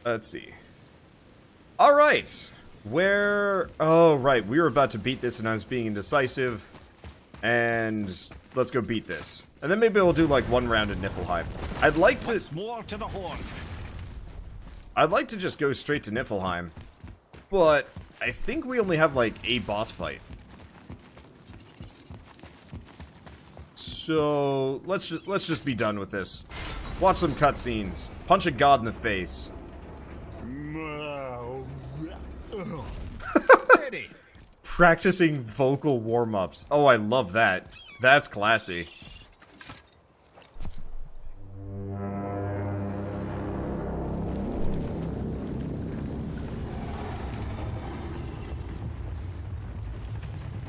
Let's see. Alright. Where... Oh, right. We were about to beat this and I was being indecisive. And let's go beat this. And then maybe we'll do like one round in Niflheim. I'd like to... Once more to the horn. I'd like to just go straight to Niflheim. But I think we only have like a boss fight. So let's just be done with this. Watch some cutscenes. Punch a god in the face. Practicing vocal warm-ups. Oh, I love that. That's classy.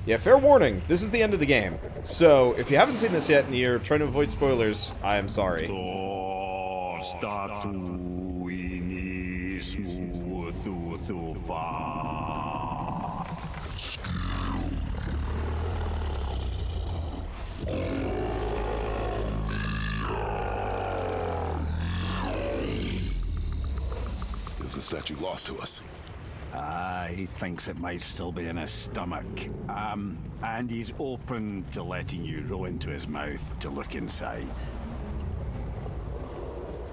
Yeah, fair warning. This is the end of the game. So, if you haven't seen this yet and you're trying to avoid spoilers, I am sorry. Is the statue lost to us? He thinks it might still be in his stomach. And he's open to letting you row into his mouth to look inside.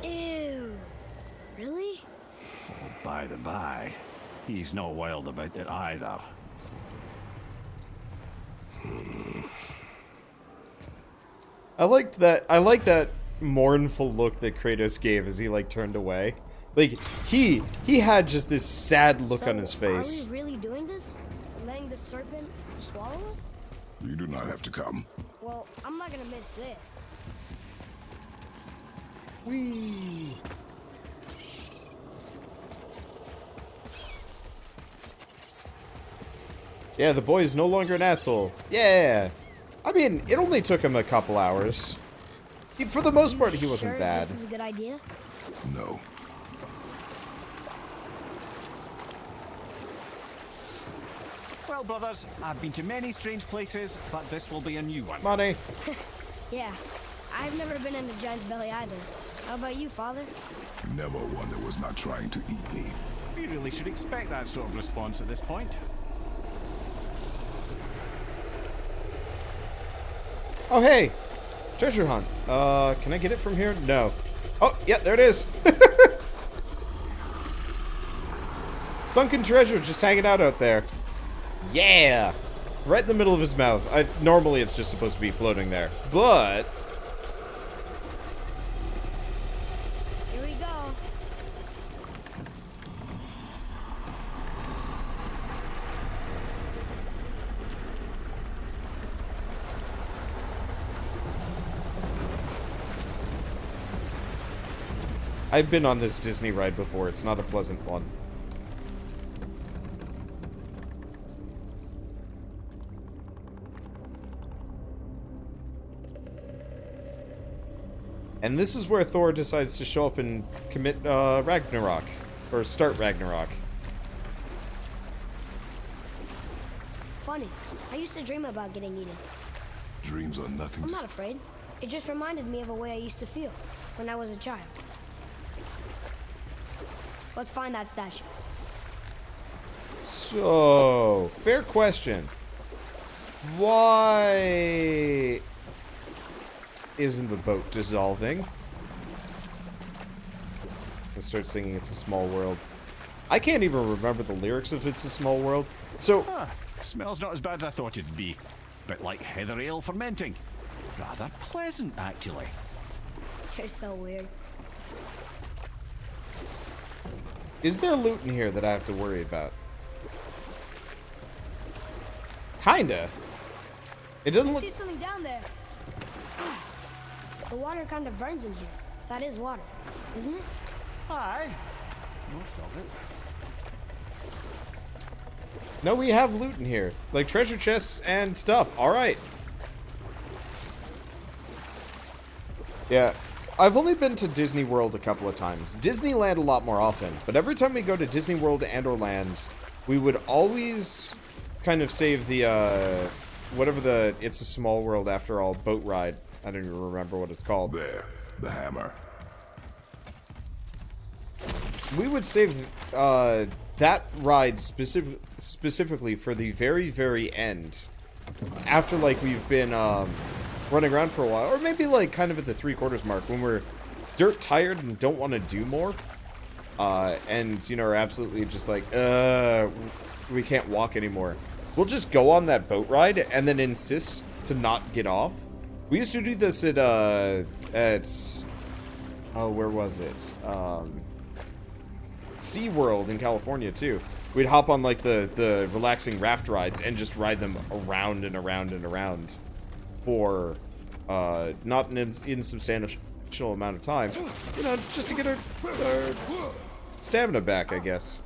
Ew. Really? Oh, by the by, he's not wild about it either. I like that mournful look that Kratos gave as he like turned away. Like he had just this sad look on his face. Are we really doing this? Letting the serpent swallow us? You do not have to come. Well, I'm not gonna miss this. Whee! Yeah, the boy is no longer an asshole. Yeah! I mean, it only took him a couple hours. For the most part, he wasn't bad. This is a good idea? No. Well, brothers, I've been to many strange places, but this will be a new one. Money. Yeah. I've never been in a giant's belly either. How about you, Father? Never one that was not trying to eat me. We really should expect that sort of response at this point. Oh, hey! Treasure hunt. Can I get it from here? No. Oh, yeah, there it is. Sunken treasure just hanging out there. Yeah! Right in the middle of his mouth. Normally it's just supposed to be floating there. But... Here we go. I've been on this Disney ride before. It's not a pleasant one. And this is where Thor decides to show up and commit Ragnarok. Or start Ragnarok. Funny. I used to dream about getting eaten. Dreams are nothing I'm to... not afraid. It just reminded me of a way I used to feel when I was a child. Let's find that statue. So, fair question. Why isn't the boat dissolving? I start singing It's a Small World. I can't even remember the lyrics of It's a Small World. So, Smells not as bad as I thought it'd be. Bit like heather ale fermenting. Rather pleasant, actually. You're so weird. is there loot in here that I have to worry about? Kinda. It doesn't I look... see something down there. The water kind of burns in here. That is water, isn't it? Aye. Most of it. No, we have loot in here. Like treasure chests and stuff. Alright. Yeah. I've only been to Disney World a couple of times. Disneyland a lot more often. But every time we go to Disney World and or Land, we would always kind of save the, whatever the It's a Small World After All boat ride. I don't even remember what it's called. There, the hammer. we would save that ride specifically for the very, very end. After, like, we've been running around for a while. Or maybe, like, kind of at the 3/4 mark when we're dirt tired and don't want to do more. And, you know, are absolutely just like, we can't walk anymore. We'll just go on that boat ride and then insist to not get off. We used to do this at oh, where was it? SeaWorld in California, too. We'd hop on, like, the relaxing raft rides and just ride them around and around and around for, not an insubstantial amount of time. You know, just to get our stamina back, I guess.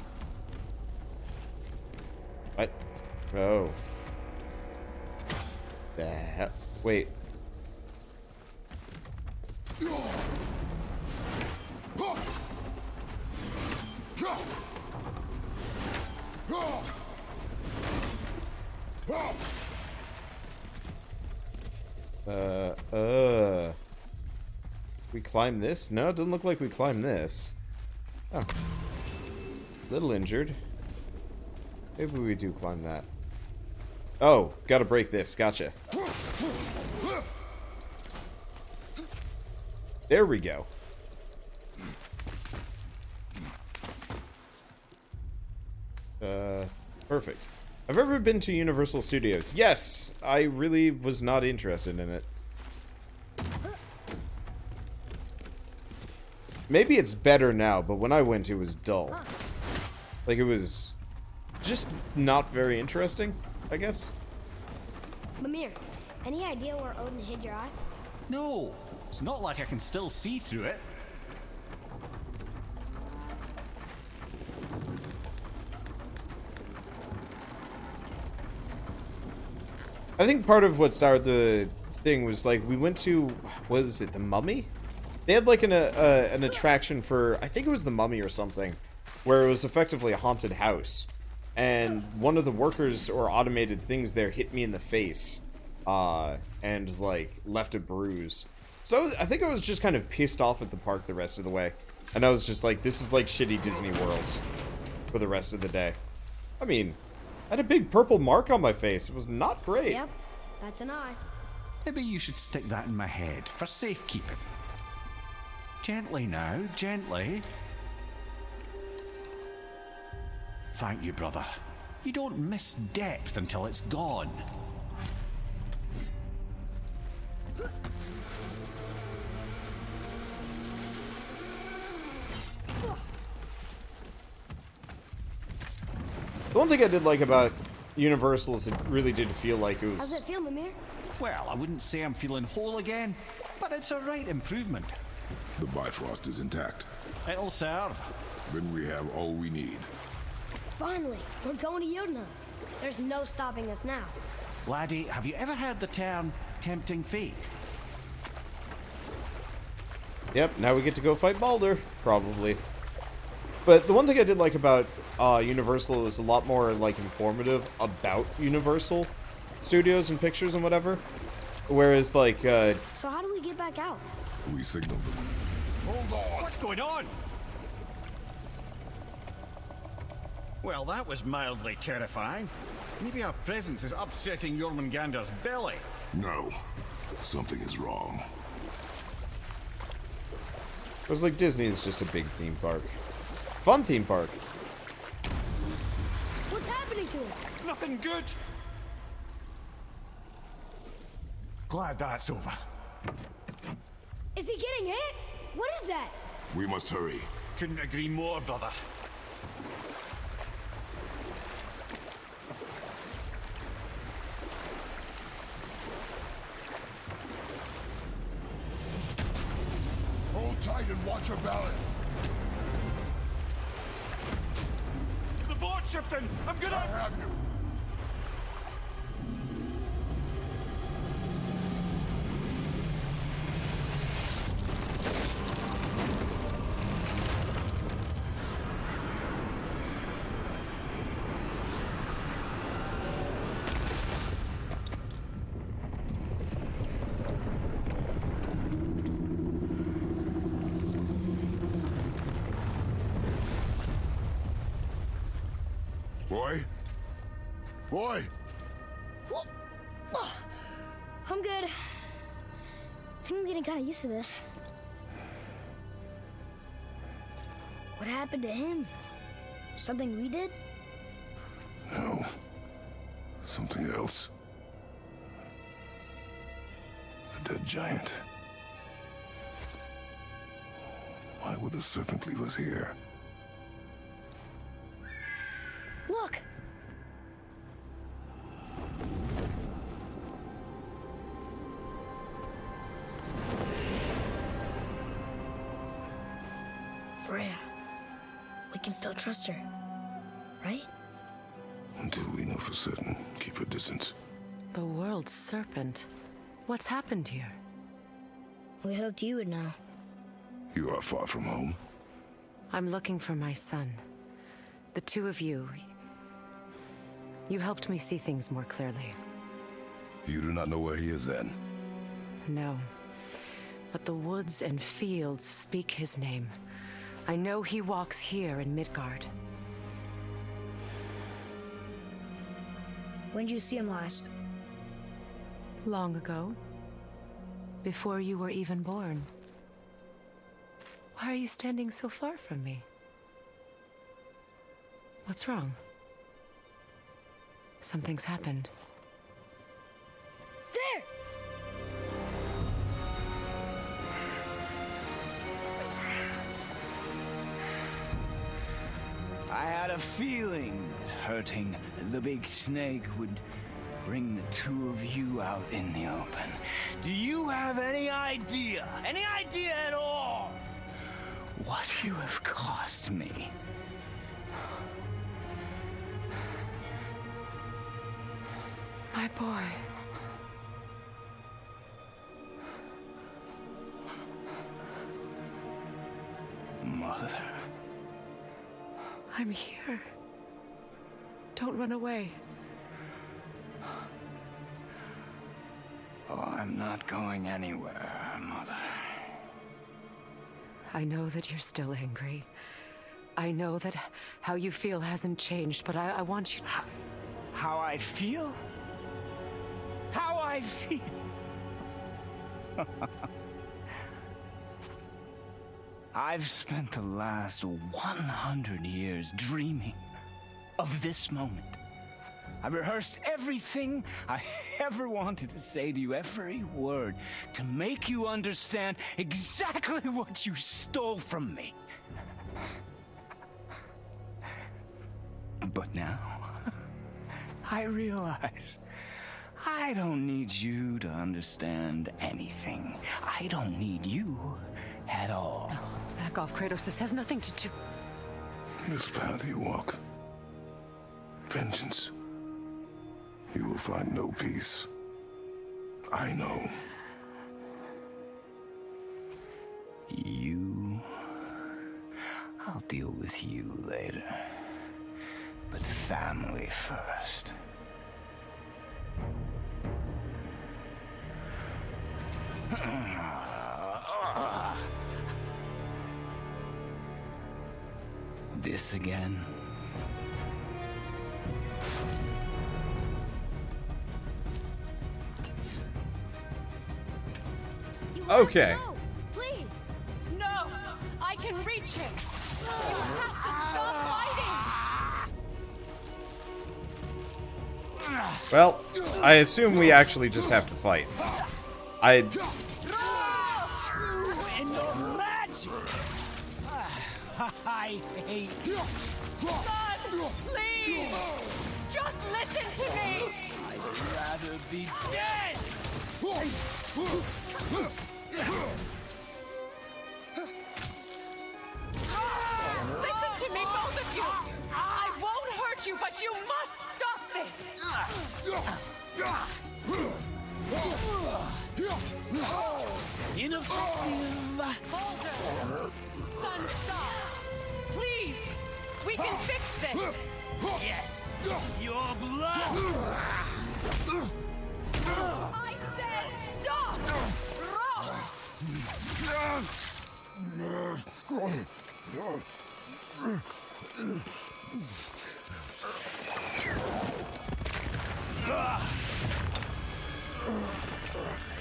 What? Oh. The hell? Wait. We climb this? No, it doesn't look like we climb this. Oh. Little injured. Maybe we do climb that. Oh, gotta break this. Gotcha. There we go. Perfect. I've ever been to Universal Studios. Yes, I really was not interested in it. Maybe it's better now, but when I went, it was dull. Like, it was just not very interesting, I guess. Mimir, any idea where Odin hid your eye? No, it's not like I can still see through it. I think part of what started the thing was, like, we went to, what is it, the Mummy? They had, like, an attraction for, I think it was the Mummy or something, where it was effectively a haunted house. And one of the workers or automated things there hit me in the face, and, like, left a bruise. So I think I was just kind of pissed off at the park the rest of the way. And I was just like, this is like shitty Disney Worlds for the rest of the day. I mean, I had a big purple mark on my face. It was not great. Yep, that's an eye. Maybe you should stick that in my head for safekeeping. Gently now, gently. Thank you, brother. You don't miss depth until it's gone. The one thing I did like about Universal is it really did feel like it was... How's it feel, Mimir? Well, I wouldn't say I'm feeling whole again, but it's a right improvement. The Bifrost is intact. It'll serve. Then we have all we need. Finally, we're going to Jotunheim. There's no stopping us now. Laddie, have you ever heard the term tempting fate? Yep, now we get to go fight Baldur, probably. But the one thing I did like about Universal was a lot more, like, informative about Universal Studios and pictures and whatever. Whereas, like, So how do we get back out? We signaled them. Hold on! What's going on? Well, that was mildly terrifying. Maybe our presence is upsetting Jormungandr's belly. No. Something is wrong. it was like Disney is just a big theme park. Fun theme park. What's happening to him? Nothing good! Glad that's over. Is he getting hit? What is that? We must hurry. Couldn't agree more, brother. Hold tight and watch your balance. The boat's shifting! I'm gonna... I have you. Boy? Boy! I'm good. I think I'm getting kind of used to this. What happened to him? Something we did? No. Something else. A dead giant. Why would the serpent leave us here? Look! Freya. We can still trust her, right? Until we know for certain, keep her distance. The world's serpent. What's happened here? We hoped you would know. You are far from home. I'm looking for my son. The two of you. You helped me see things more clearly. You do not know where he is then? No. But the woods and fields speak his name. I know he walks here in Midgard. When did you see him last? Long ago. Before you were even born. Why are you standing so far from me? What's wrong? Something's happened. There! I had a feeling that hurting the big snake would bring the two of you out in the open. Do you have any idea at all, what you have cost me? My boy. Mother. I'm here. Don't run away. Oh, I'm not going anywhere, Mother. I know that you're still angry. I know that how you feel hasn't changed, but I want you... How I feel? How I feel? I've spent the last 100 years dreaming of this moment. I rehearsed everything I ever wanted to say to you, every word, to make you understand exactly what you stole from me. But now, I realize I don't need you to understand anything. I don't need you at all. No, back off, Kratos. This has nothing to do... This path you walk. Vengeance. You will find no peace. I know. You... I'll deal with you later. But family first. This again? Okay. No, please. No! I can reach him! You have to stop fighting! Well, I assume we actually just have to fight. In your magic! I hate you. Son, please! Just listen to me! I'd rather be dead! Listen to me, both of you! I won't hurt you, but you must stop this! Ineffective! Son, stop! Please! We can fix this! Yes! Your blood! I said stop!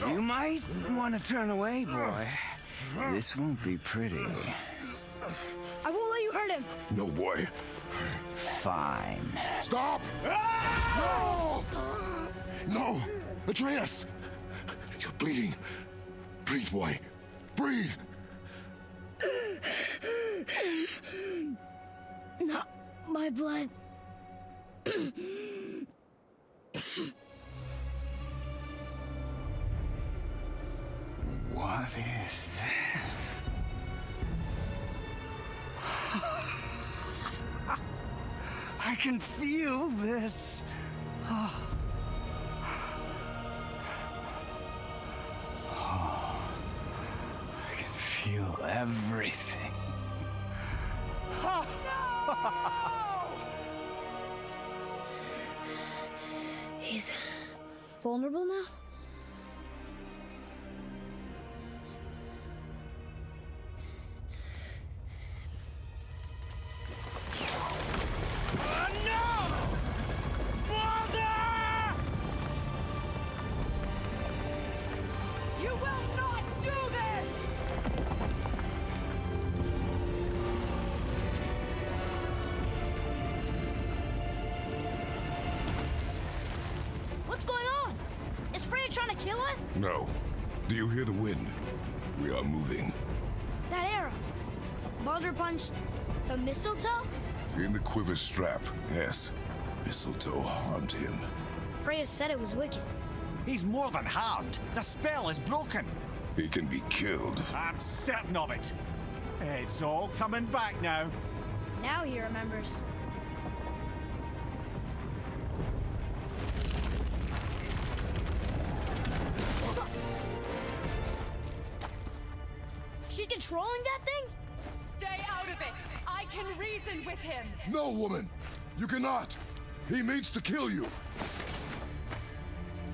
You might want to turn away, boy. This won't be pretty. I won't let you hurt him. No, boy. Fine. Stop! No! No! Atreus! You're bleeding. Breathe, boy. Breathe! Not my blood. What is that? I can feel this. I can feel everything. He's vulnerable now? You will not do this! What's going on? Is Freya trying to kill us? No. Do you hear the wind? We are moving. That arrow. Baldur punched the mistletoe? In the quiver strap, yes. Mistletoe harmed him. Freya said it was wicked. He's more than harmed. The spell is broken. He can be killed. I'm certain of it. It's all coming back now. Now he remembers. She's controlling that thing? Stay out of it! I can reason with him! No, woman! You cannot! He means to kill you!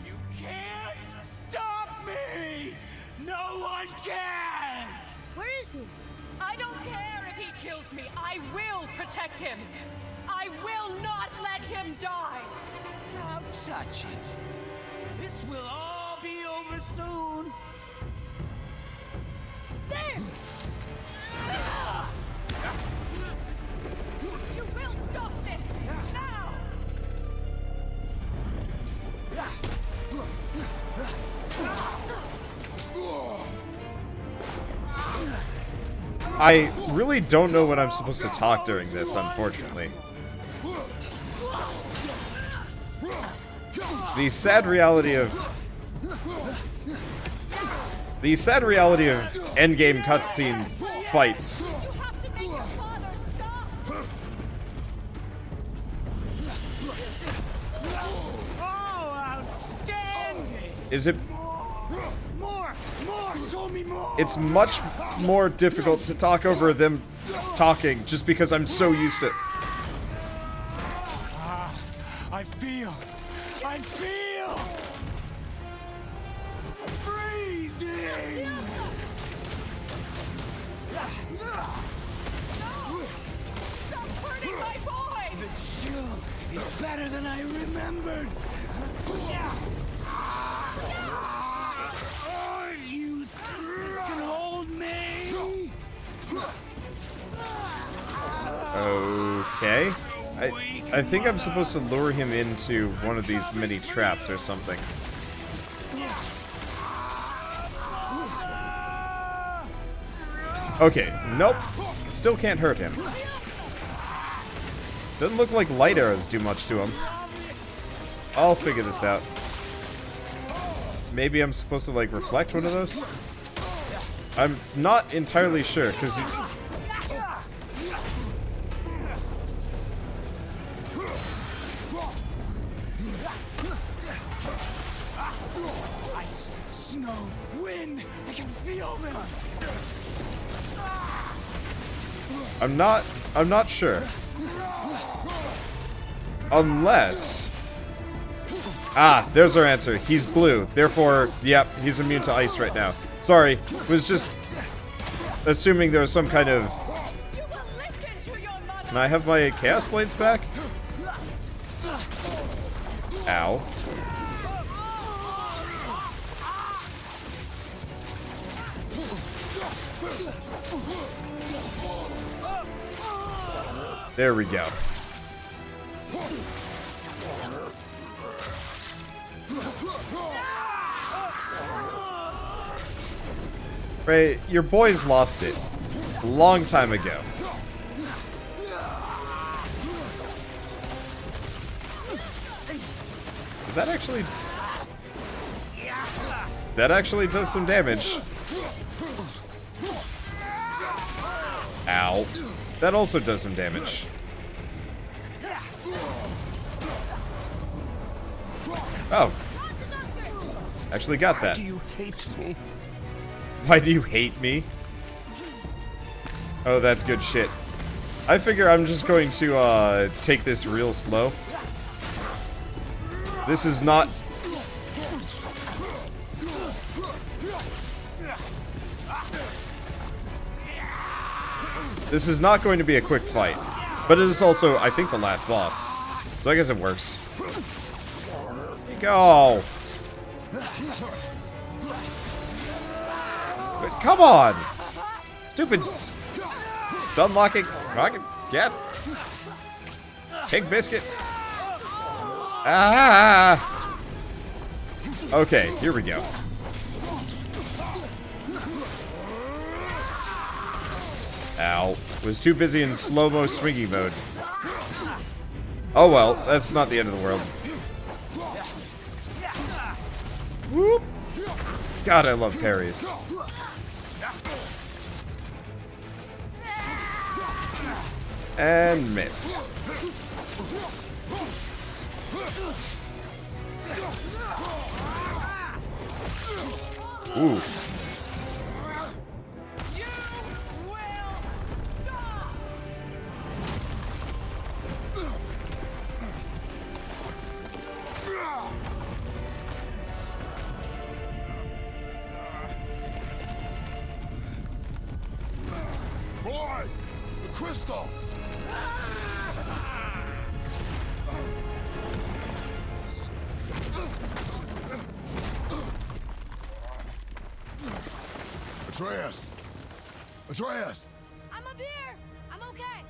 You can't stop me! No one can! Where is he? I don't care if he kills me. I will protect him. I will not let him die. Don't touch him. This will all be over soon. There! You will stop this now. I really don't know when I'm supposed to talk during this, unfortunately. The sad reality of endgame cutscene fights You have to make your father stop. Oh, outstanding! is it More! Show me more! it's much more difficult to talk over them talking just because I'm so used to it. I feel freezing! Stop hurting my boy. The chill is better than I remembered. Oh, you think this can hold me? Okay. I think I'm supposed to lure him into one of these mini traps or something. Okay, nope. Still can't hurt him. Doesn't look like light arrows do much to him. I'll figure this out. Maybe I'm supposed to, like, reflect one of those? I'm not entirely sure, because... Ice, snow, wind, I can feel them. I'm not sure. Unless... Ah, there's our answer. He's blue. Therefore, yep, he's immune to ice right now. Sorry, was just assuming there was some kind of... You will listen to your mother. Can I have my Chaos Blades back? Ow. There we go. Right, your boys lost it a long time ago. Does that actually... That actually does some damage. Ow. That also does some damage. Oh. Actually got that. Do you hate me? Why do you hate me? Oh, that's good shit. I figure I'm just going to take this real slow. This is not... This is not going to be a quick fight. But it is also, I think, the last boss. So I guess it works. Here you go. But come on! Stupid stun locking rocket cat. Pig biscuits. Ah! Okay, here we go. Ow. Was too busy in slow-mo swinging mode. Oh well, that's not the end of the world. Whoop! God, I love parries. And missed. Ooh. Boy! The crystal! Atreus! Atreus! I'm up here. I'm okay.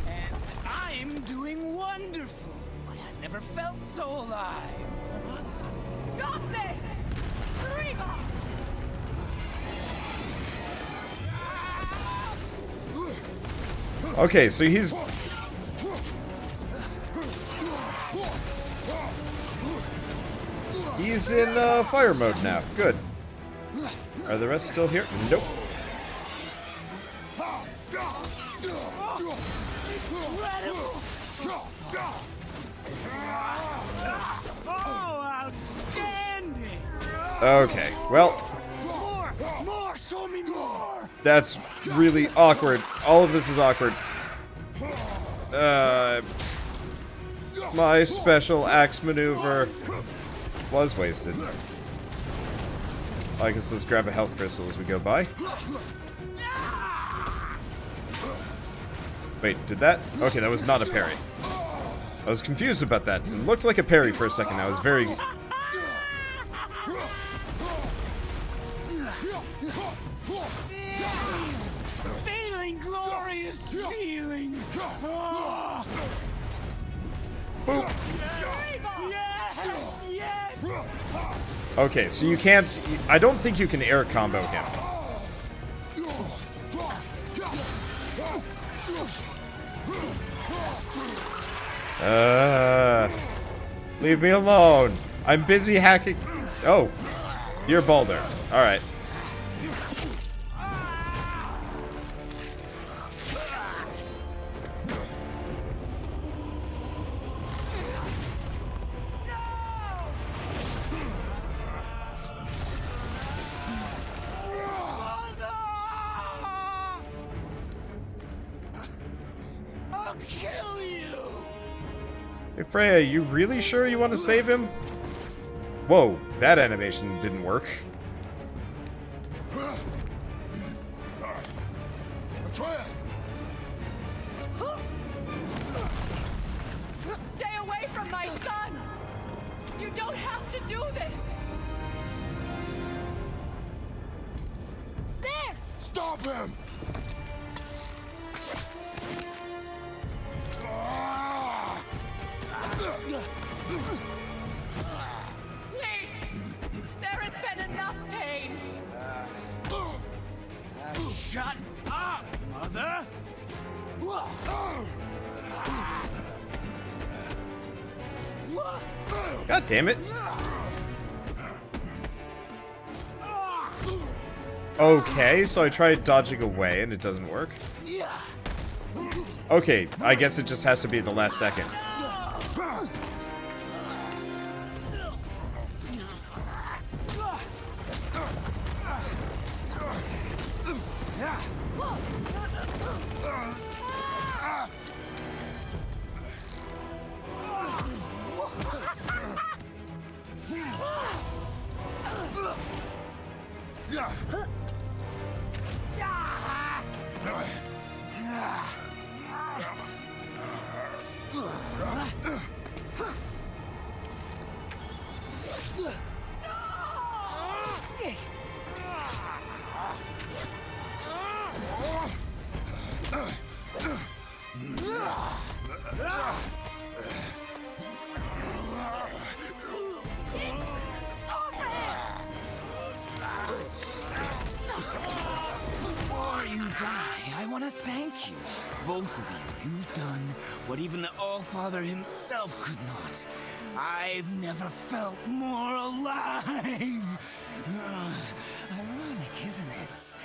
And I'm doing wonderful. I've never felt so alive. Stop this! Reba! Okay, so he's... He's in fire mode now. Good. Are the rest still here? Nope. Oh, outstanding! Okay, well, More, show me more! that's really awkward. All of this is awkward. My special axe maneuver was wasted. I guess let's grab a health crystal as we go by. Wait, did that? Okay, that was not a parry. I was confused about that. It looked like a parry for a second. I was very... Feeling glorious feeling! Boop. Yes! Yes! Okay, so you can't... I don't think you can air combo him. Leave me alone. I'm busy hacking... Oh. You're Baldur. Alright. I'll kill you! Hey Freya, you really sure you want to save him? Whoa, that animation didn't work. Atreus! Stay away from my son! You don't have to do this! There! Stop him! Please! There has been enough pain! Shut up, Mother! God damn it. Okay, so I tried dodging away and it doesn't work. Okay, I guess it just has to be the last second. I want to thank you, both of you. You've done what even the Allfather himself could not. I've never felt more alive. Ironic, isn't it?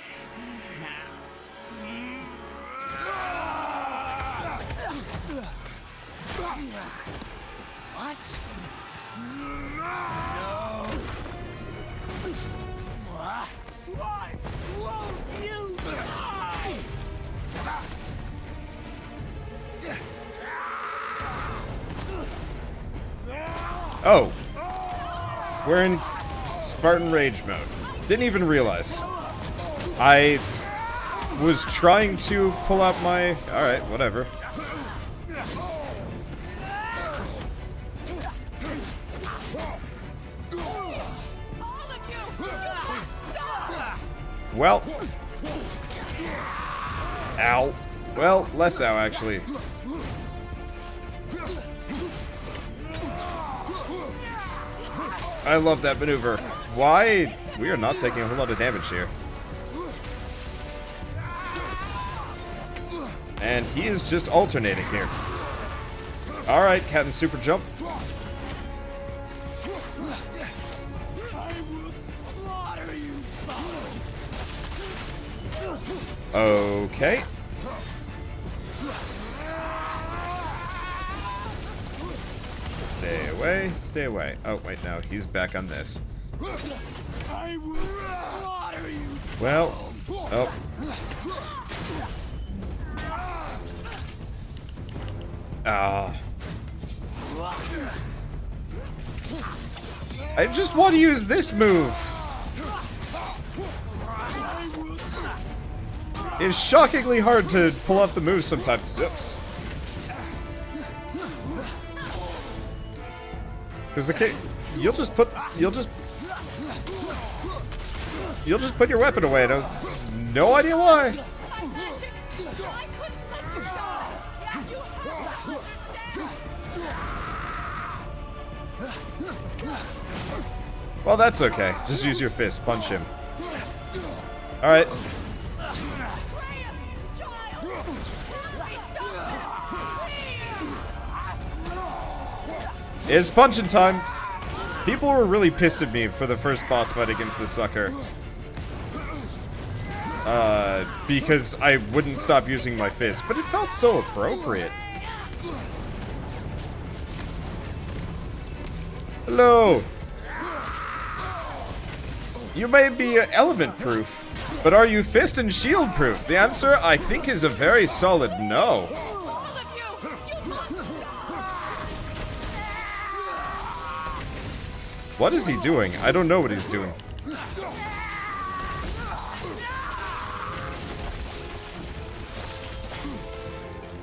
What? No. Why won't you die? Oh. We're in Spartan Rage mode. Didn't even realize. I was trying to pull out my... Alright, whatever. Well. Ow. Well, less ow, actually. I love that maneuver. Why? We are not taking a whole lot of damage here. And he is just alternating here. Alright, Captain Super Jump. Okay. Stay away, stay away. Oh, wait, no, he's back on this. Well, oh. Ah. I just want to use this move. It's shockingly hard to pull off the moves sometimes. Oops. Because the kick, you'll just put your weapon away. No idea why. Well, that's okay. Just use your fist. Punch him. Alright. It's punching time. People were really pissed at me for the first boss fight against this sucker. Because I wouldn't stop using my fist, but it felt so appropriate. Hello. You may be element proof, but are you fist and shield proof? The answer, I think, is a very solid no. What is he doing? I don't know what he's doing.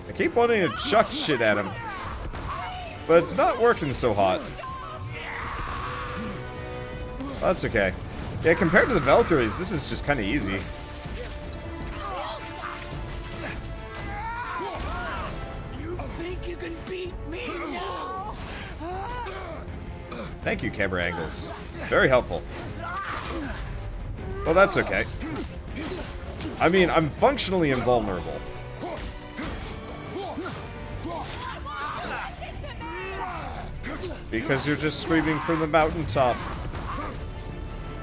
I keep wanting to chuck shit at him, but it's not working so hot. That's okay. Yeah, compared to the Valkyries, this is just kind of easy. Thank you, camera angles. Very helpful. Well, that's okay. I mean, I'm functionally invulnerable. Because you're just screaming from the mountaintop.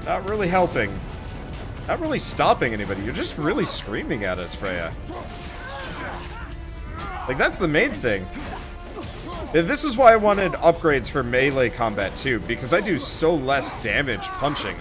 Not really helping. Not really stopping anybody. You're just really screaming at us, Freya. Like, that's the main thing. This is why I wanted upgrades for melee combat, too. Because I do so less damage punching.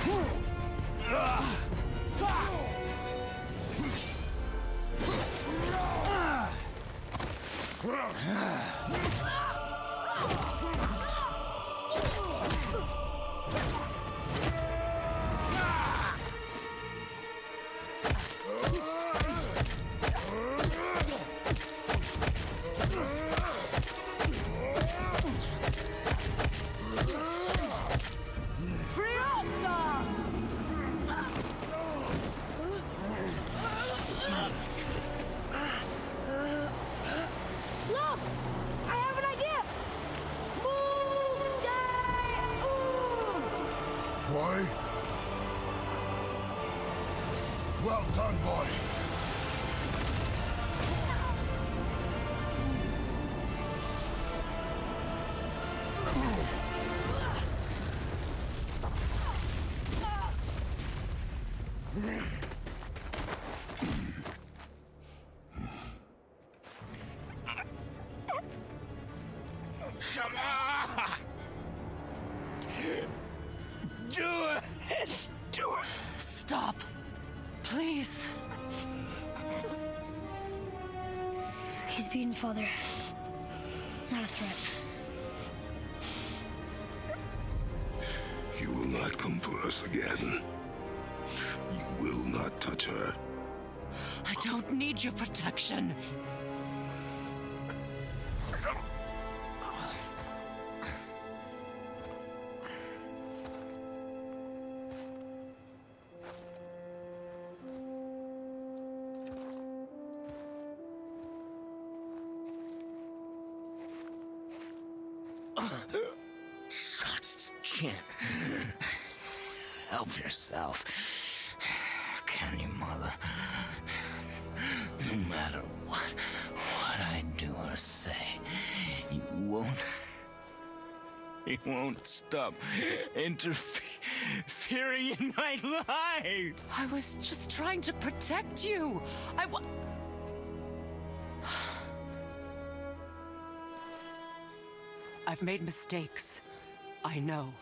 Look! I have an idea! Boy? Well done, boy. Come on! Do it! Do it! Stop. Please. He's beaten, Father. Not a threat. You will not come for us again. You will not touch her. I don't need your protection. Just can't help yourself, can you, Mother? No matter what I do or say, you won't stop interfering in my life. I was just trying to protect you. I've made mistakes. I know.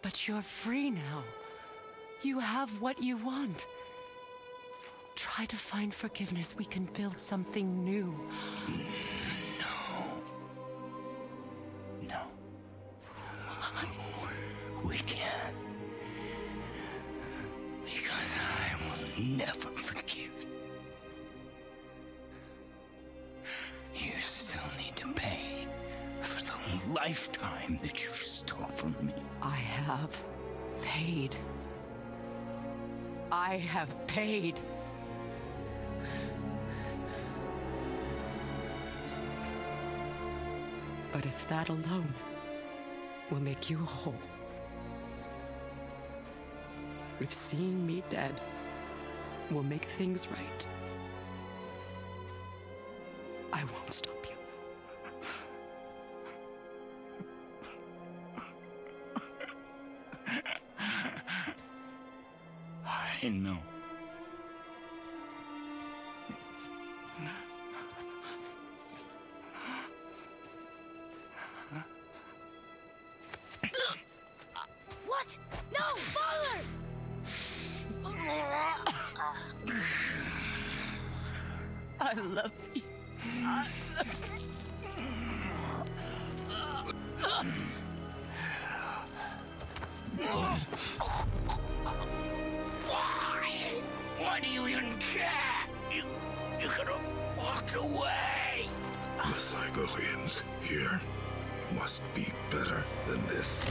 But you're free now. You have what you want. Try to find forgiveness. We can build something new. No. We can't. Because I will never forgive. You still need to pay for the lifetime that you stole from me. I have paid. I have paid. But if that alone will make you whole, if seeing me dead will make things right, I won't stop you. I know. What? No, Father! I love you. Why do you even care? You could have walked away. The Cygolians here must be better than this.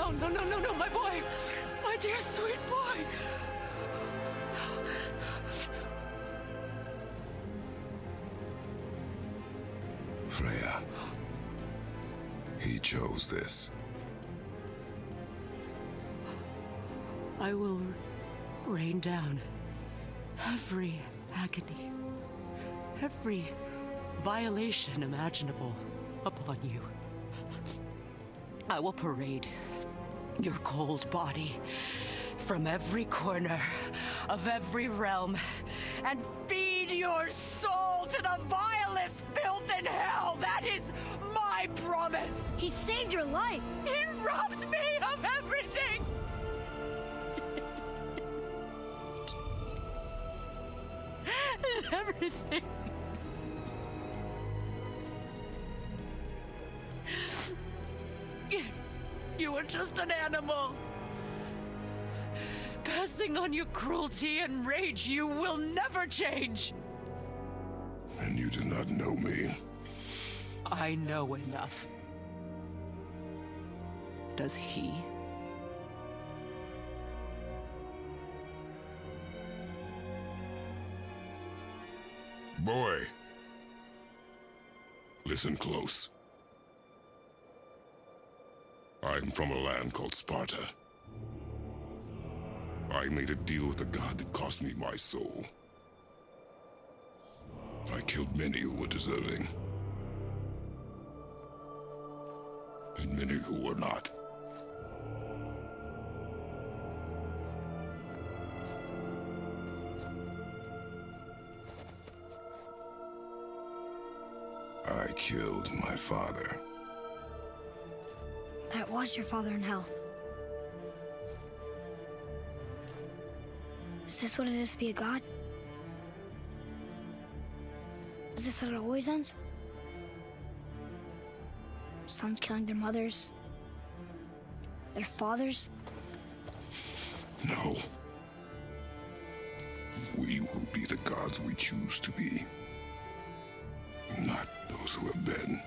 No, no, no, no, no, my boy. My dear sweet boy. Freya. He chose this. I will rain down every agony, every violation imaginable upon you. I will parade your cold body from every corner of every realm and feed your soul to the vilest filth in hell. That is my promise. He saved your life. He robbed me of everything. Everything. You were just an animal. Passing on your cruelty and rage, you will never change. And you do not know me. I know enough. Does he? Boy. Listen close. I'm from a land called Sparta. I made a deal with the god that cost me my soul. I killed many who were deserving. And many who were not. I killed my father. That was your father in hell. Is this what it is to be a god? Is this how it always ends? Sons killing their mothers? Their fathers? No. We will be the gods we choose to be. Not those who have been.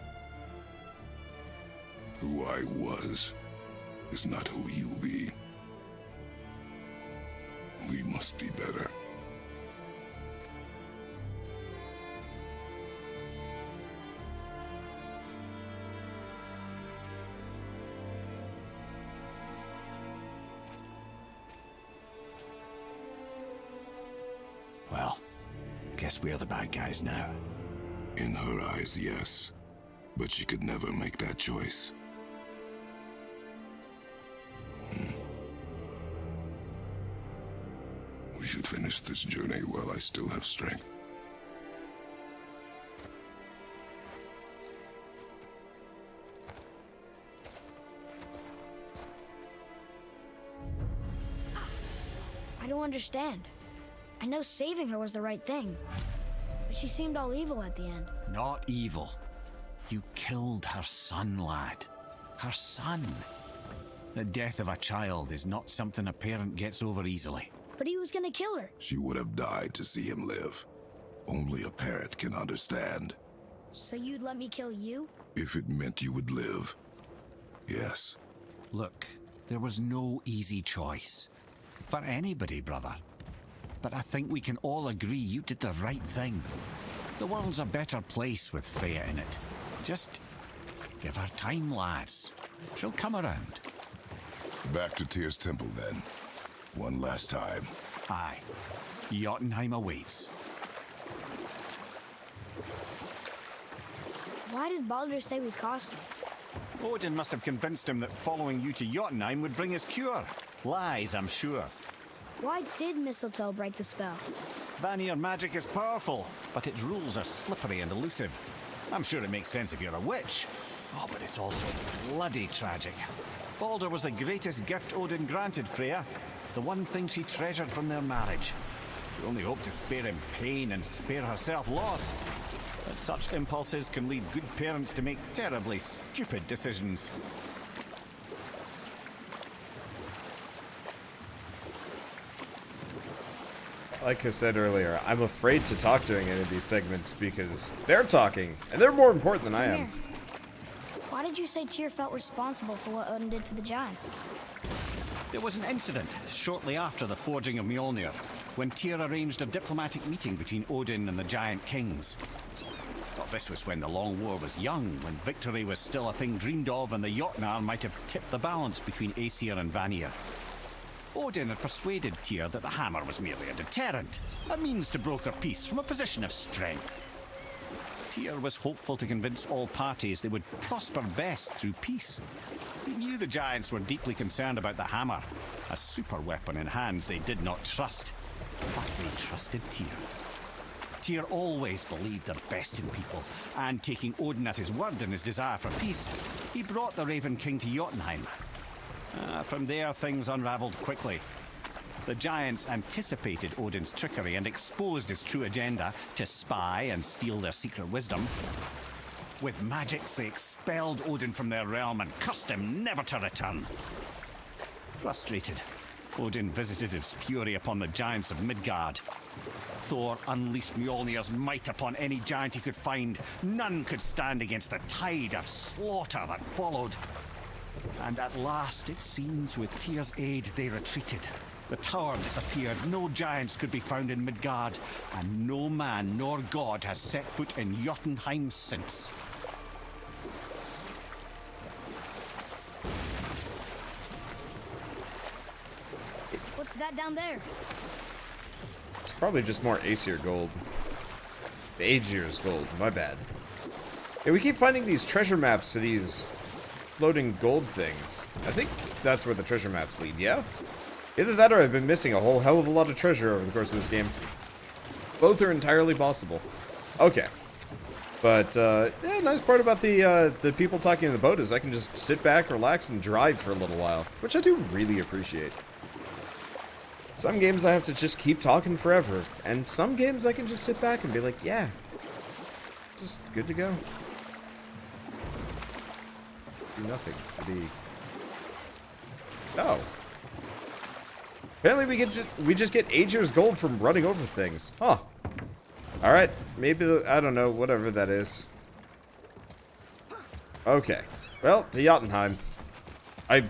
Who I was is not who you'll be. We must be better. Well, guess we're the bad guys now. In her eyes, yes. But she could never make that choice. We should finish this journey while I still have strength. I don't understand. I know saving her was the right thing. But she seemed all evil at the end. Not evil. You killed her son, lad. Her son. The death of a child is not something a parent gets over easily. But he was gonna kill her. She would have died to see him live. Only a parent can understand. So you'd let me kill you? If it meant you would live. Yes. Look, there was no easy choice. For anybody, brother. But I think we can all agree you did the right thing. The world's a better place with Freya in it. Just give her time, lads. She'll come around. Back to Tyr's temple, then. One last time. Aye. Jotunheim awaits. Why did Baldur say we cost him? Odin must have convinced him that following you to Jotunheim would bring his cure. Lies, I'm sure. Why did mistletoe break the spell? Vanir magic is powerful, but its rules are slippery and elusive. I'm sure it makes sense if you're a witch. Oh, but it's also bloody tragic. Baldur was the greatest gift Odin granted Freya. The one thing she treasured from their marriage. She only hoped to spare him pain and spare herself loss. But such impulses can lead good parents to make terribly stupid decisions. Like I said earlier, I'm afraid to talk during any of these segments because they're talking, and they're more important than I am. Why did did you say Tyr felt responsible for what Odin did to the giants? There was an incident shortly after the forging of Mjolnir, when Tyr arranged a diplomatic meeting between Odin and the giant kings. Well, this was when the Long War was young, when victory was still a thing dreamed of, and the Jotnar might have tipped the balance between Aesir and Vanir. Odin had persuaded Tyr that the hammer was merely a deterrent, a means to broker peace from a position of strength. Tyr was hopeful to convince all parties they would prosper best through peace. He knew the giants were deeply concerned about the hammer, a super weapon in hands they did not trust. But they trusted Tyr. Tyr always believed the best in people, and taking Odin at his word in his desire for peace, he brought the Raven King to Jotunheim. From there, things unravelled quickly. The giants anticipated Odin's trickery and exposed his true agenda to spy and steal their secret wisdom. With magics, they expelled Odin from their realm and cursed him never to return. Frustrated, Odin visited his fury upon the giants of Midgard. Thor unleashed Mjolnir's might upon any giant he could find. None could stand against the tide of slaughter that followed. And at last, it seems, with Tyr's aid, they retreated. The tower disappeared, no giants could be found in Midgard, and no man nor god has set foot in Jotunheim since. What's that down there? It's probably just more Aesir gold. Aegir's gold, my bad. Yeah, we keep finding these treasure maps to these floating gold things. I think that's where the treasure maps lead, yeah? Either that or I've been missing a whole hell of a lot of treasure over the course of this game. Both are entirely possible. Okay. But, yeah, nice part about the people talking in the boat is I can just sit back, relax, and drive for a little while. Which I do really appreciate. Some games I have to just keep talking forever. And some games I can just sit back and be like, yeah. Just good to go. Do nothing. Oh. Apparently we just get Aegir's gold from running over things. Huh. Alright. Maybe, I don't know, whatever that is. Okay. Well, to Jotunheim. I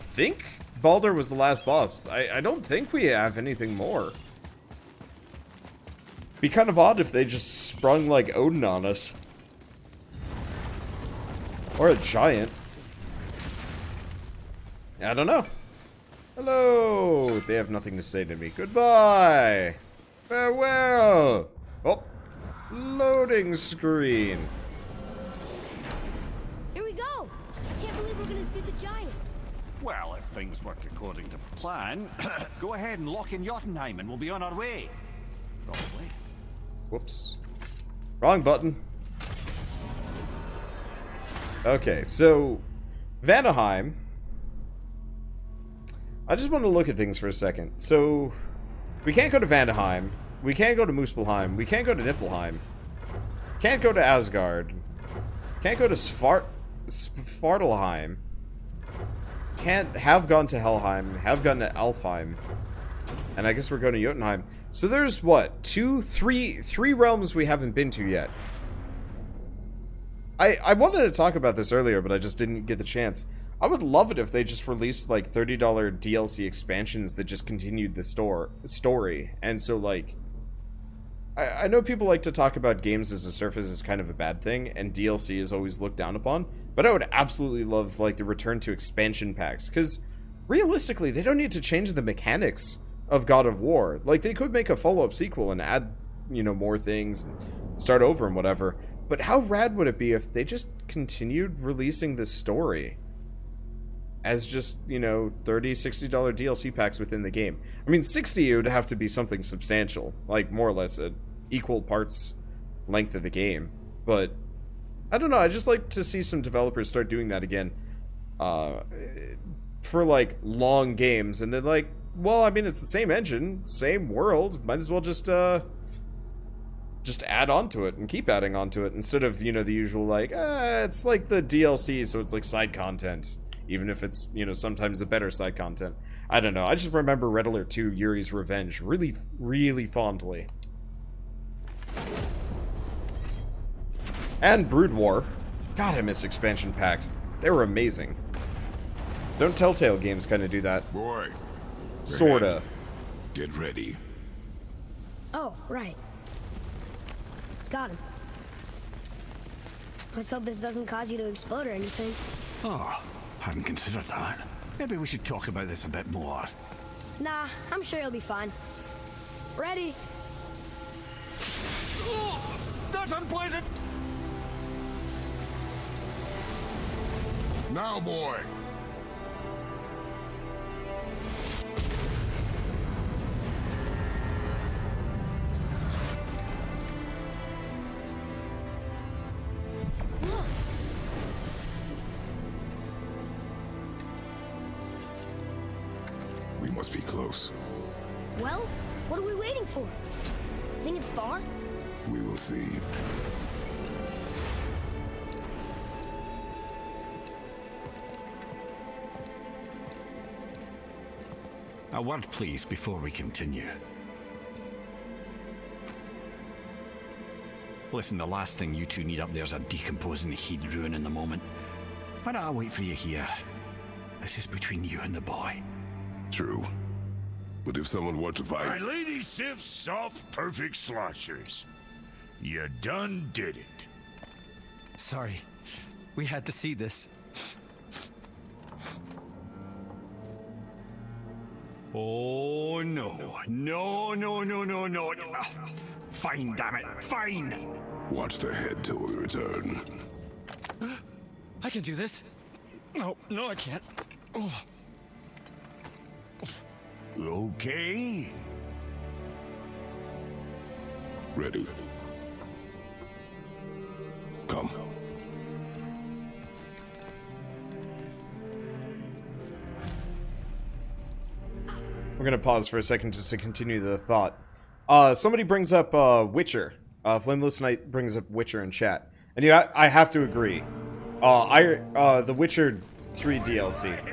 think Baldur was the last boss. I don't think we have anything more. Be kind of odd if they just sprung like Odin on us. Or a giant. I don't know. Hello! They have nothing to say to me. Goodbye! Farewell! Oh! Loading screen! Here we go! I can't believe we're gonna see the giants. Well, if things work according to plan, go ahead and lock in Jotunheim and we'll be on our way. Probably. Whoops. Wrong button. Okay, so... Vanaheim... I just want to look at things for a second. So, we can't go to Vanaheim. We can't go to Muspelheim. We can't go to Niflheim. Can't go to Asgard. Can't go to Svartalheim. Can't have gone to Helheim. Have gone to Alfheim. And I guess we're going to Jotunheim. So there's what? Three realms we haven't been to yet. I wanted to talk about this earlier, but I just didn't get the chance. I would love it if they just released, like, $30 DLC expansions that just continued the story. And so, like, I know people like to talk about games as a service as kind of a bad thing, and DLC is always looked down upon, but I would absolutely love, like, the return to expansion packs, because, realistically, they don't need to change the mechanics of God of War. Like, they could make a follow-up sequel and add, you know, more things, and start over and whatever, but how rad would it be if they just continued releasing the story as just, you know, $30, $60 DLC packs within the game? I mean, 60 it would have to be something substantial, like more or less an equal parts length of the game. But I don't know, I just like to see some developers start doing that again for like long games, and they're like, well, I mean, it's the same engine, same world, might as well just add on to it and keep adding on to it instead of, you know, the usual like, it's like the DLC, so it's like side content. Even if it's, you know, sometimes the better side content. I don't know. I just remember Red Alert 2 Yuri's Revenge really, really fondly. And Brood War. God, I miss expansion packs. They were amazing. Don't Telltale games kind of do that? Boy, Sorta. get ready. Oh, right. Got him. Let's hope this doesn't cause you to explode or anything. Oh, hadn't considered that. Maybe we should talk about this a bit more. Nah, I'm sure you'll be fine. Ready? Oh, that's unpleasant! Now, boy. We must be close. Well, what are we waiting for? Think it's far? We will see. A word, please, before we continue. Listen, the last thing you two need up there is a decomposing heat ruining the moment. Why don't I wait for you here? This is between you and the boy. True. But if someone were to My fight... lady Sif's soft, perfect sloshers. You done did it. Sorry. We had to see this. Oh, no. No, no, no, no, no. Ah, fine, damn it. Fine. Watch the head till we return. I can do this. No, no, I can't. Oh. Okay. Ready. Come. We're gonna pause for a second just to continue the thought. Somebody brings up Witcher. Flameless Knight brings up Witcher in chat, and yeah, I have to agree. The Witcher 3 DLC.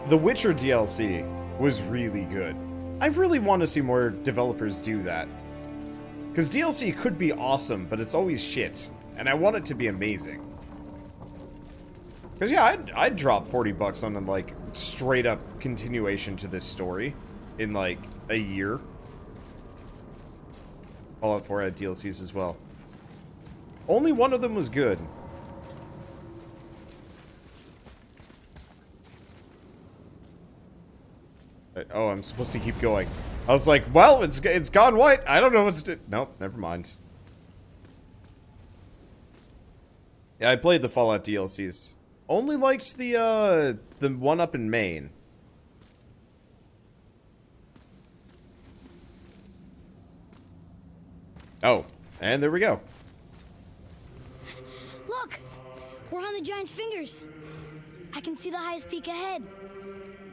The Witcher DLC was really good. I really want to see more developers do that. Because DLC could be awesome, but it's always shit. And I want it to be amazing. Because yeah, I'd drop 40 bucks on a, like, straight up continuation to this story in, like, a year. Fallout 4 had DLCs as well. Only one of them was good. Oh, I'm supposed to keep going. I was like, well, it's gone white. I don't know what's to... Nope, never mind. Yeah, I played the Fallout DLCs. Only liked the one up in Maine. Oh, and there we go. Look! We're on the giant's fingers. I can see the highest peak ahead.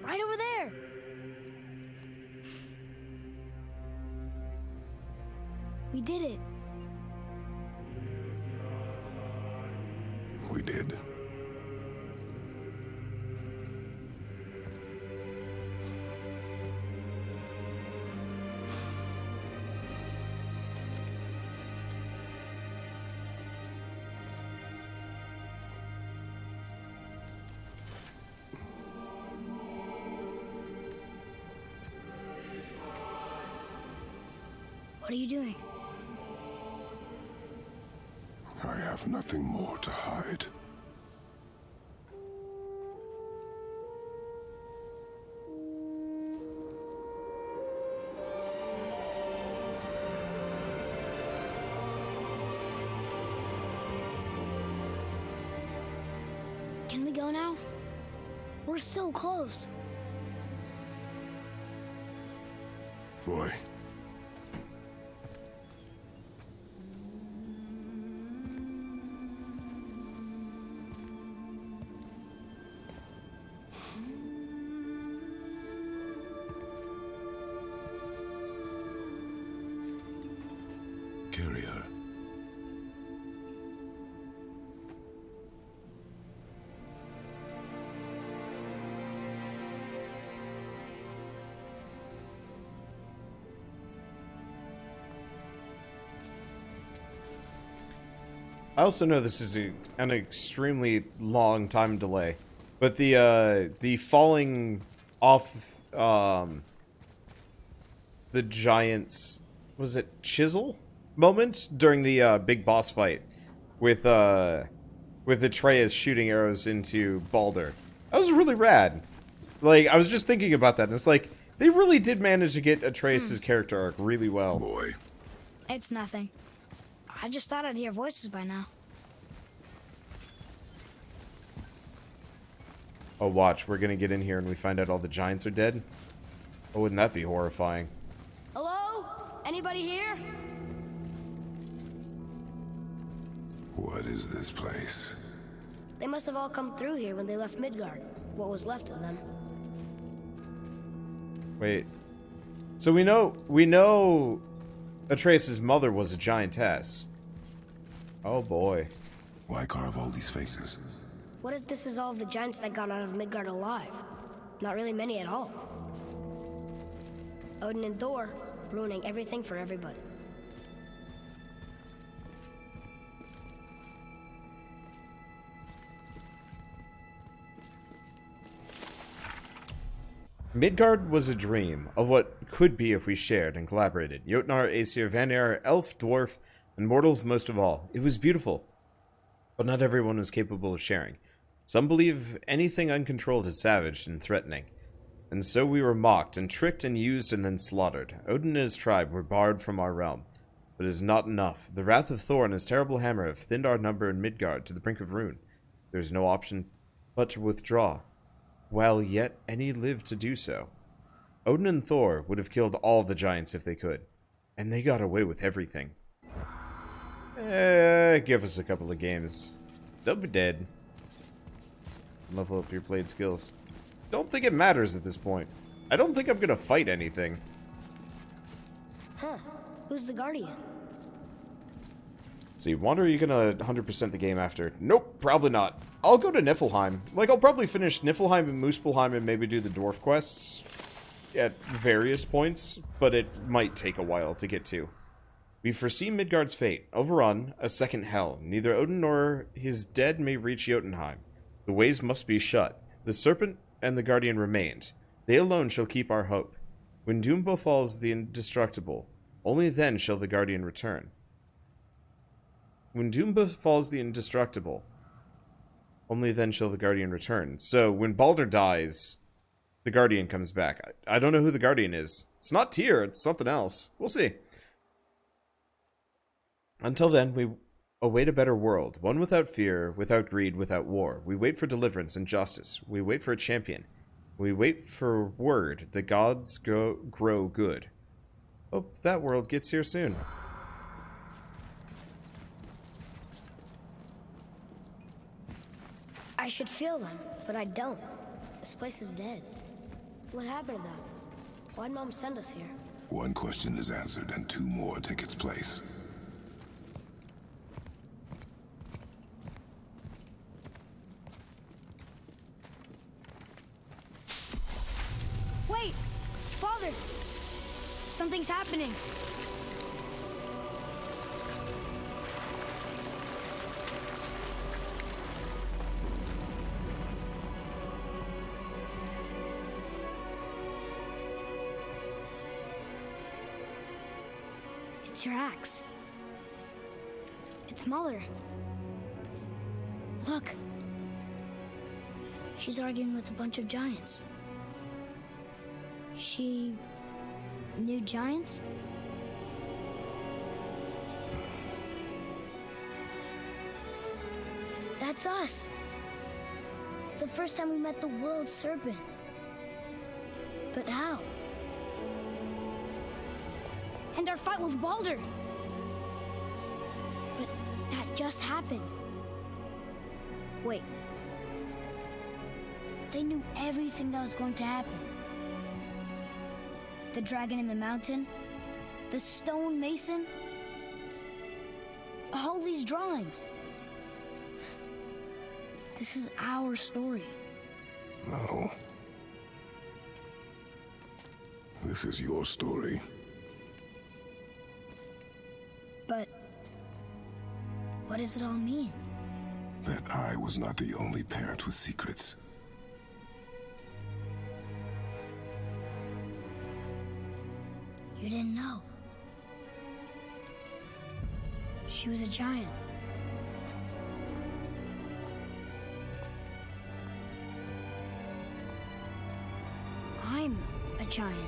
Right over there. We did it. We did. What are you doing? I have nothing more to hide. Can we go now? We're so close. Boy. Carry her. I also know this is an extremely long time delay, but the falling off the giant's, was it chisel moment during the big boss fight with Atreus shooting arrows into Baldur. That was really rad. Like, I was just thinking about that, and it's like they really did manage to get Atreus' character arc really well. Boy. It's nothing. I just thought I'd hear voices by now. Oh, watch, we're gonna get in here and we find out all the giants are dead. Oh, wouldn't that be horrifying? Hello? Anybody here? What is this place? They must have all come through here when they left Midgard. What was left of them. Wait. So we know Atreus' mother was a giantess. Oh boy. Why carve all these faces? What if this is all the giants that got out of Midgard alive? Not really many at all. Odin and Thor ruining everything for everybody. Midgard was a dream of what could be if we shared and collaborated. Jotnar, Aesir, Vanir, Elf, Dwarf, and mortals most of all. It was beautiful. But not everyone was capable of sharing. Some believe anything uncontrolled is savage and threatening. And so we were mocked and tricked and used and then slaughtered. Odin and his tribe were barred from our realm. But it is not enough. The wrath of Thor and his terrible hammer have thinned our number in Midgard to the brink of ruin. There is no option but to withdraw, while yet any live to do so. Odin and Thor would have killed all the giants if they could. And they got away with everything. Give us a couple of games. They'll be dead. Level up your blade skills. Don't think it matters at this point. I don't think I'm gonna fight anything. Huh. Who's the Guardian? Let's see, Wander, are you gonna 100% the game after? Nope, probably not. I'll go to Niflheim. Like, I'll probably finish Niflheim and Muspelheim and maybe do the dwarf quests at various points, but it might take a while to get to. We foresee Midgard's fate. Overrun, a second hell. Neither Odin nor his dead may reach Jotunheim. The ways must be shut. The serpent and the guardian remained. They alone shall keep our hope. When doom befalls the indestructible, only then shall the guardian return. When doom befalls the indestructible, only then shall the guardian return. So when Baldur dies, the guardian comes back. I don't know who the guardian is. It's not Tyr, it's something else. We'll see. Until then, we await a better world. One without fear, without greed, without war. We wait for deliverance and justice. We wait for a champion. We wait for word the gods grow good. Hope that world gets here soon. I should feel them, but I don't. This place is dead. What happened to them? Why'd Mom send us here? One question is answered and two more take its place. Wait! Father! Something's happening! It's your axe. It's Mother. Look. She's arguing with a bunch of giants. She knew giants? That's us. The first time we met the world serpent. But how? And our fight with Baldur. But that just happened. Wait. They knew everything that was going to happen. The dragon in the mountain, the stone mason, all these drawings. This is our story. No. This is your story. But What does it all mean? That I was not the only parent with secrets. You didn't know. She was a giant. I'm a giant.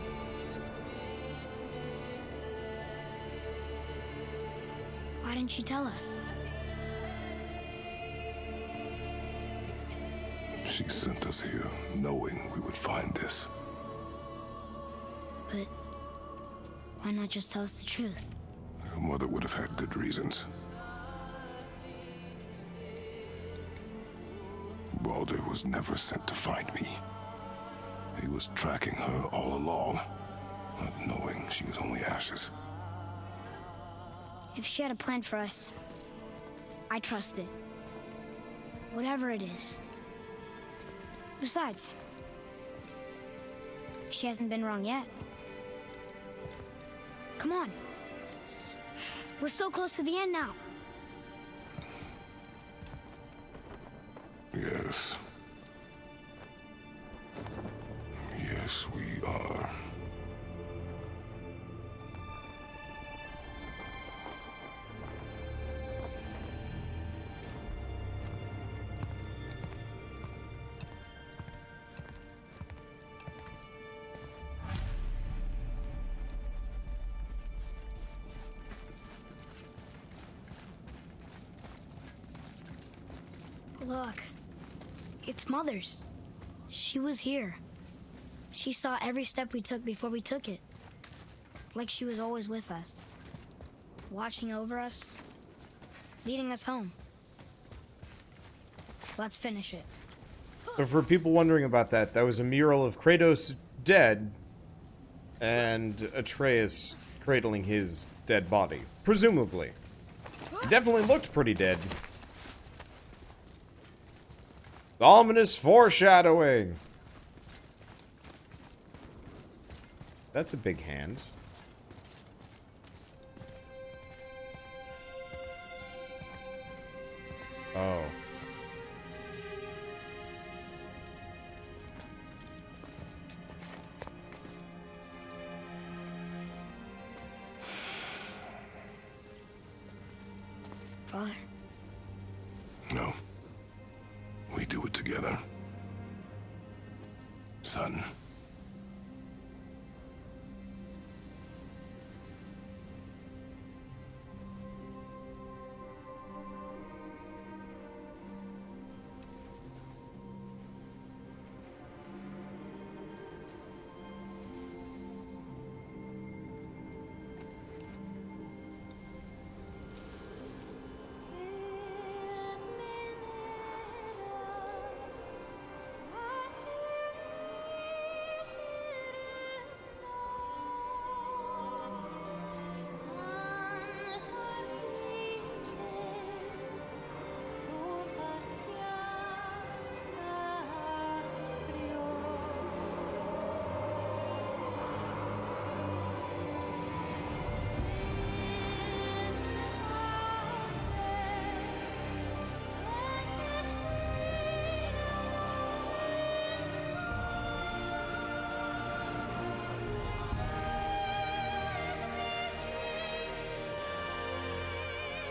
Why didn't she tell us? She sent us here knowing we would find this. But why not just tell us the truth? Your mother would have had good reasons. Baldur was never sent to find me. He was tracking her all along, not knowing she was only ashes. If she had a plan for us, I trust it. Whatever it is. Besides, she hasn't been wrong yet. Come on. We're so close to the end now. Yes. Yes, we are. Look, it's Mother's. She was here. She saw every step we took before we took it. Like she was always with us. Watching over us. Leading us home. Let's finish it. So for people wondering about that, that was a mural of Kratos dead and Atreus cradling his dead body. Presumably. He definitely looked pretty dead. Ominous foreshadowing. That's a big hand. Oh. Father. No. We do it together. Son.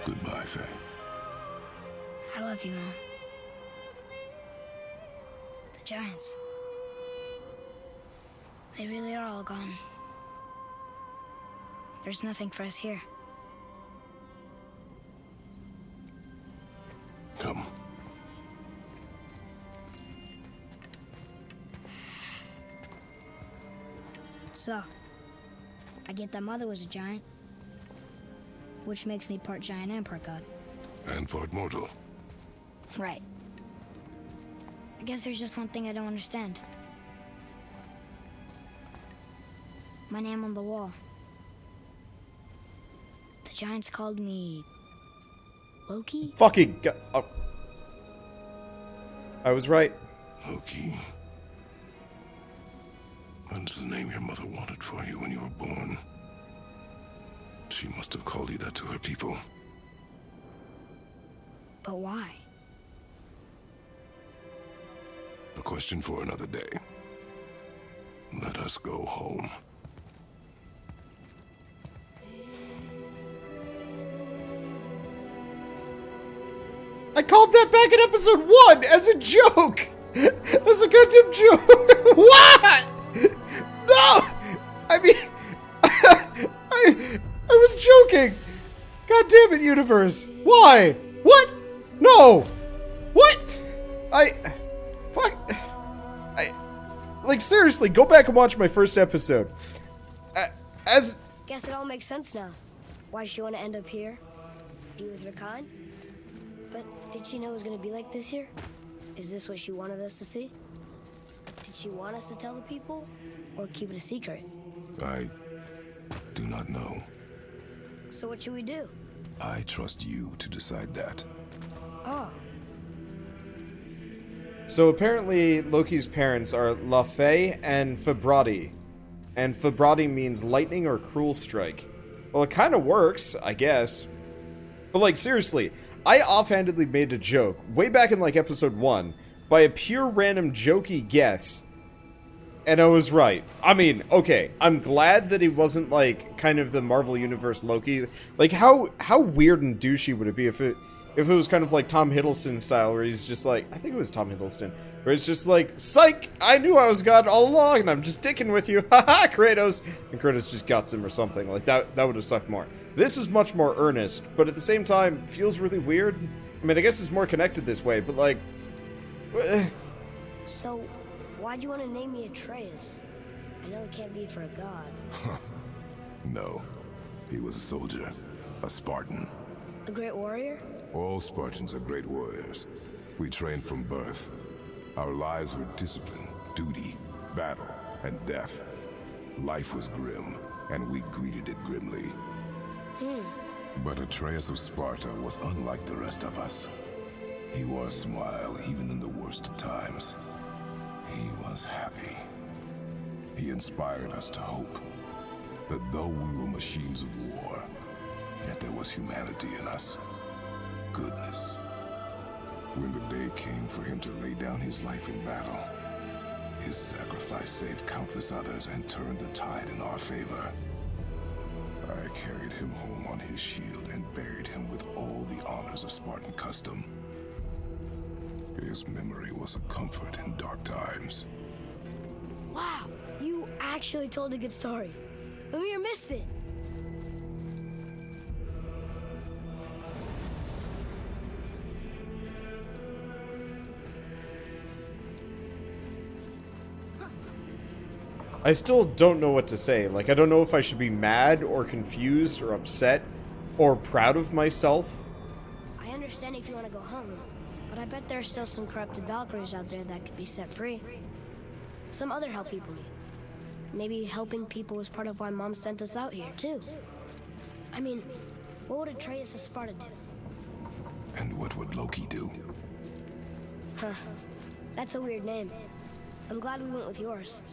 Goodbye, Faye. I love you, Mom. The giants. They really are all gone. There's nothing for us here. Come. So, I get that Mother was a giant, which makes me part giant and part god. And part mortal. Right. I guess there's just one thing I don't understand. My name on the wall. The giants called me... Loki? Fucking oh. I was right. Loki. That's the name your mother wanted for you when you were born. She must have called you that to her people. But why? A question for another day. Let us go home. I called that back in episode 1 as a joke! As a goddamn joke! What? No! I mean... I was joking! God damn it, universe! Why? What? No! What? Fuck... Like, seriously, go back and watch my first episode. Guess it all makes sense now. Why she want to end up here? Be with her kind? But did she know it was going to be like this here? Is this what she wanted us to see? Did she want us to tell the people? Or keep it a secret? I do not know. So what should we do? I trust you to decide that. Oh. So apparently Loki's parents are Laufey and Febrati. And Febrati means lightning or cruel strike. Well, it kind of works, I guess. But like, seriously, I offhandedly made a joke way back in like episode 1 by a pure random jokey guess. And I was right. I mean, okay, I'm glad that he wasn't like kind of the Marvel Universe Loki. Like how weird and douchey would it be if it was kind of like Tom Hiddleston style, where he's just like, I think it was Tom Hiddleston, where it's just like, psych, I knew I was God all along and I'm just dicking with you, haha, Kratos, and Kratos just guts him or something. Like that would have sucked more. This is much more earnest, but at the same time feels really weird. I mean, I guess it's more connected this way, but like So why'd you want to name me Atreus? I know it can't be for a god. No. He was a soldier. A Spartan. A great warrior? All Spartans are great warriors. We trained from birth. Our lives were discipline, duty, battle, and death. Life was grim, and we greeted it grimly. But Atreus of Sparta was unlike the rest of us. He wore a smile even in the worst of times. He was happy. He inspired us to hope that though we were machines of war, yet there was humanity in us. Goodness. When the day came for him to lay down his life in battle, his sacrifice saved countless others and turned the tide in our favor. I carried him home on his shield and buried him with all the honors of Spartan custom. His memory was a comfort in dark times. Wow, you actually told a good story. Mimir missed it. I still don't know what to say. Like, I don't know if I should be mad or confused or upset or proud of myself. I understand if you want to go home, but I bet there are still some corrupted Valkyries out there that could be set free. Some other help people need. Maybe helping people was part of why Mom sent us out here, too. I mean, what would Atreus of Sparta do? And what would Loki do? Huh. That's a weird name. I'm glad we went with yours.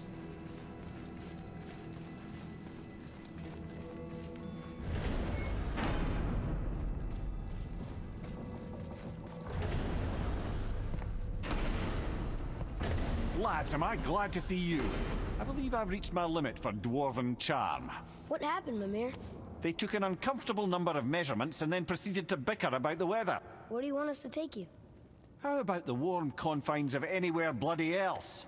Lads, am I glad to see you. I believe I've reached my limit for dwarven charm. What happened, Mimir? They took an uncomfortable number of measurements and then proceeded to bicker about the weather. Where do you want us to take you? How about the warm confines of anywhere bloody else?